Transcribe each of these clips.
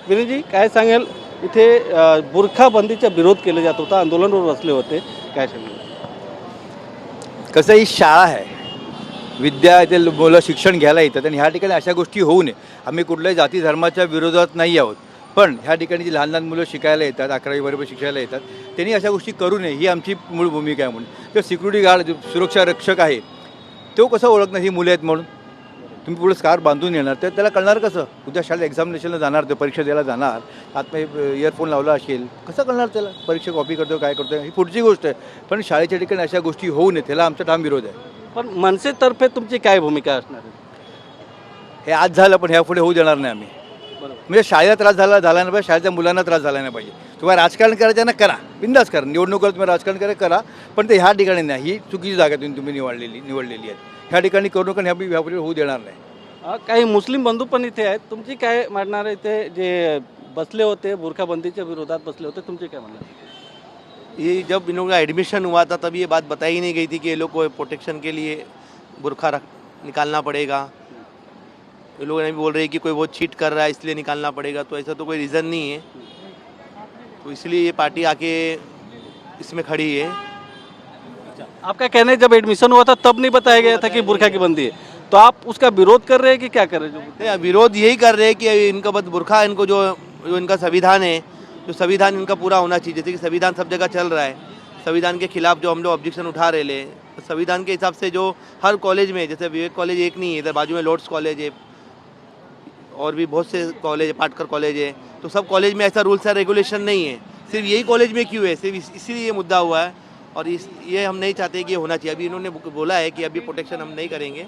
विनयजी काय सांगाल इथे बुरखाबंदीचा विरोध केला जात होता, आंदोलनावर बसले होते, काय सांगाल? कसं ही शाळा आहे, विद्या इथे मुलं शिक्षण घ्यायला येतात आणि ह्या ठिकाणी अशा गोष्टी होऊ नये. आम्ही कुठल्याही जाती धर्माच्या विरोधात नाही आहोत, पण ह्या ठिकाणी जी लहान लहान मुलं शिकायला येतात, 11वी शिकायला येतात, त्यांनी अशा गोष्टी करू नये ही आमची मूळ भूमिका आहे. म्हणून तो सिक्युरिटी गार्ड जो सुरक्षा रक्षक आहे तो कसं ओळखणार ही मुलं आहेत म्हणून? तुम्ही पुढे स्कार्फ बांधून येणार तर त्याला कळणार कसं? उद्या शाळेत एक्झामिनेशनला जाणार, तो परीक्षा द्यायला जाणार, आतमध्ये इयरफोन लावला असेल, कसं कळणार त्याला परीक्षा कॉपी करतो काय करतो? ही पुढची गोष्ट आहे. पण शाळेच्या ठिकाणी अशा गोष्टी होऊ नये त्याला आमचा ठाम विरोध आहे. पण मनसेतर्फे तुमची काय भूमिका असणार आहे? हे आज झालं पण ह्यापुढे होऊ देणार नाही आम्ही. म्हणजे शाळेला त्रास झाला नाही पाहिजे, शाळेच्या मुलांना त्रास झाला नाही पाहिजे. तुम्हाला राजकारण करायचं ना करा, बिंदास करा, निवडणुकीवर तुम्ही राजकारण करा, पण ते ह्या ठिकाणी नाही. ही चुकीची जागा तुम्ही निवडलेली आहे. ह्या ठिकाणी करू नका, ह्यापुढे होऊ देणार नाही. काही मुस्लिम बंधू पण इथे आहेत, तुमची काय मांडणार आहे? इथे जे बसले होते बुरखाबंदीच्या विरोधात बसले होते, तुमचे काय म्हणणार? ये जब इन लोगों का एडमिशन हुआ था तब ये बात बताई नहीं गई थी कि ये लोग को प्रोटेक्शन के लिए बुर्खा निकालना पड़ेगा. ये लोग नहीं बोल रहे कि कोई वो चीट कर रहा है इसलिए निकालना पड़ेगा, तो ऐसा तो कोई रीज़न नहीं है. तो इसलिए ये पार्टी आके इसमें खड़ी है. आपका कहना है जब एडमिशन हुआ था तब नहीं बताया गया था कि बुरखा की बंदी है, तो आप उसका विरोध कर रहे हैं कि क्या कर रहे हैं? नहीं, विरोध यही कर रहे हैं कि इनका बस बुर्खा, इनको जो इनका संविधान है, जो संविधान इनका पूरा होना चाहिए. जैसे कि संविधान सब जगह चल रहा है, संविधान के खिलाफ जो हम लोग ऑब्जेक्शन उठा रहे हैं, संविधान के हिसाब से जो हर कॉलेज में, जैसे विवेक कॉलेज एक नहीं है, इधर बाजू में लॉर्ड्स कॉलेज है और भी बहुत से कॉलेज है, पाटकर कॉलेज है, तो सब कॉलेज में ऐसा रूल्स एंड रेगुलेशन नहीं है. सिर्फ यही कॉलेज में क्यों है, सिर्फ इसीलिए ये मुद्दा हुआ है. और ये हम नहीं चाहते कि ये होना चाहिए. अभी इन्होंने बोला है कि अभी प्रोटेक्शन हम नहीं करेंगे.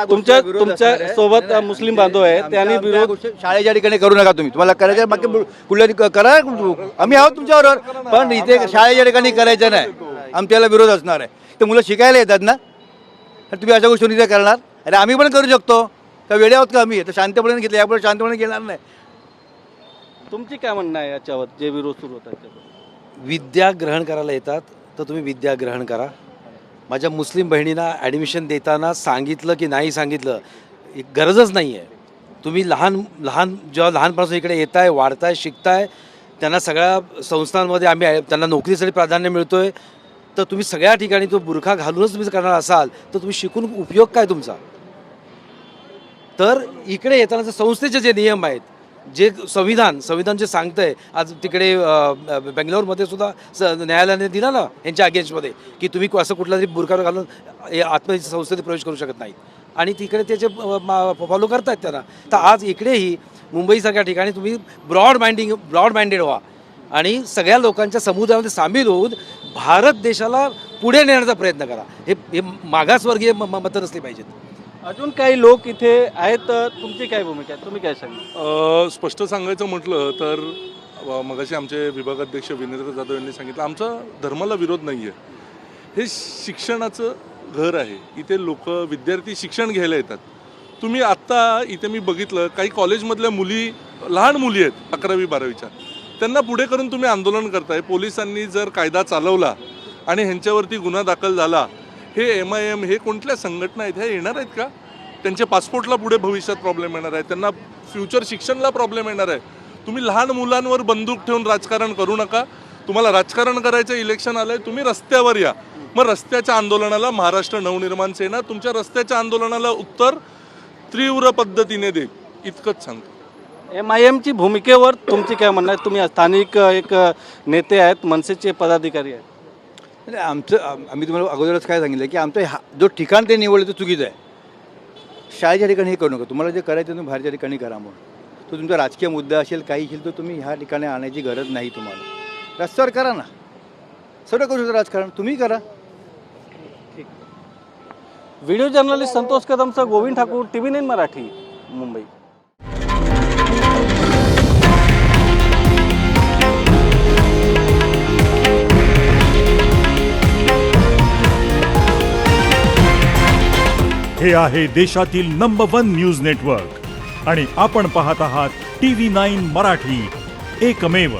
तुमच्या सोबत मुस्लिम बांधव आहे, त्यांनी विरोध शाळेच्या ठिकाणी करू नका. तुम्हाला करायचं बाकी कुठल्या करा, आम्ही आहोत तुमच्याबरोबर, पण इथे शाळेच्या ठिकाणी करायचं नाही. आमच्याला विरोध असणार आहे. तर मुलं शिकायला येतात ना, तर तुम्ही अशा गोष्टी इथे करणार? अरे आम्ही पण करू शकतो, तर वेळे आहोत का आम्ही? तर शांतपणे घेतले, यापुढे शांतपणे घेणार नाही. तुमची काय म्हणणं आहे याच्यावर, जे विरोध सुरू होतात त्याच्यावर? विद्या ग्रहण करायला येतात तर तुम्ही विद्या ग्रहण करा. माझ्या मुस्लिम बहिणींना ॲडमिशन देताना सांगितलं की नाही सांगितलं गरजच नाही आहे. तुम्ही जेव्हा लहानपासून इकडे येताय, वाढताय, शिकताय, त्यांना सगळ्या संस्थांमध्ये आम्ही त्यांना नोकरीसाठी प्राधान्य मिळतो आहे, तर तुम्ही सगळ्या ठिकाणी तो बुरखा घालूनच तुम्ही करणार असाल तर तुम्ही शिकून उपयोग काय तुमचा? तर इकडे येताना संस्थेचे जे नियम आहेत, जे संविधान जे सांगतंय, आज तिकडे बेंगलोरमध्ये सुद्धा न्यायालयाने दिला ना यांच्या अगेन्स्टमध्ये की तुम्ही असं कुठला तरी बुरखा घालून आत्महत्या संस्थेत प्रवेश करू शकत नाहीत, आणि तिकडे त्याचे फॉलो करतायत त्यांना. तर आज इकडेही मुंबईसारख्या ठिकाणी तुम्ही ब्रॉड माइंडेड व्हा आणि सगळ्या लोकांच्या समुदायामध्ये सामील होऊन भारत देशाला पुढे नेण्याचा प्रयत्न करा. हे मागासवर्गीय मतं नसली पाहिजेत. अजून काही लोक इथे आहेत, तुमची काय भूमिका आहे, तुम्ही काय सांगा? स्पष्ट सांगायचं म्हटलं तर मगाशी आमचे विभागाध्यक्ष विनेंद्र जाधव यांनी सांगितलं, आमचा धर्माला विरोध नाही आहे. हे शिक्षणाचं घर आहे, इथे लोक विद्यार्थी शिक्षण घ्यायला येतात. तुम्ही आत्ता इथे मी बघितलं काही कॉलेजमधल्या मुली, लहान मुली आहेत 11वी 12वीच्या, त्यांना पुढे करून तुम्ही आंदोलन करताय. पोलिसांनी जर कायदा चालवला आणि ह्यांच्यावरती गुन्हा दाखल झाला, हे MIM हे कोणत्या संघटना आहेत, ह्या येणार आहेत का? त्यांच्या पासपोर्टला पुढे भविष्यात प्रॉब्लेम येणार आहे, त्यांना फ्युचर शिक्षणाला प्रॉब्लेम येणार आहे. तुम्ही लहान मुलांवर बंदूक ठेवून राजकारण करू नका. तुम्हाला राजकारण करायचं, इलेक्शन आलंय, तुम्ही रस्त्यावर या. मग रस्त्याच्या आंदोलनाला महाराष्ट्र नवनिर्माण सेना तुमच्या रस्त्याच्या आंदोलनाला उत्तर तीव्र पद्धतीने देईल, इतकंच सांगतो. MIMची भूमिकेवर तुमची काय म्हणणं आहे? तुम्ही स्थानिक एक नेते आहेत, मनसेचे पदाधिकारी आहेत. आम्ही तुम्हाला अगोदरच काय सांगितलं की आमचं जो ठिकाण ते निवडलं ते चुकीचं आहे. शाळेच्या ठिकाणी हे करू नका. तुम्हाला जे करायचं तुम्ही बाहेरच्या ठिकाणी करा. म्हणून तो तुमचा राजकीय मुद्दा असेल, काही असेल, तर तुम्ही ह्या ठिकाणी आणायची गरज नाही. तुम्हाला रस्त्यावर करा ना, सगळं करू शकता राजकारण, तुम्ही करा. व्हिडिओ जर्नलिस्ट संतोष कदमसह गोविंद ठाकूर, TV9 मराठी, मुंबई. हे आहे देशातील नंबर 1 न्यूज नेटवर्क आणि आपण पाहत आहात TV9 मराठी, एकमेव.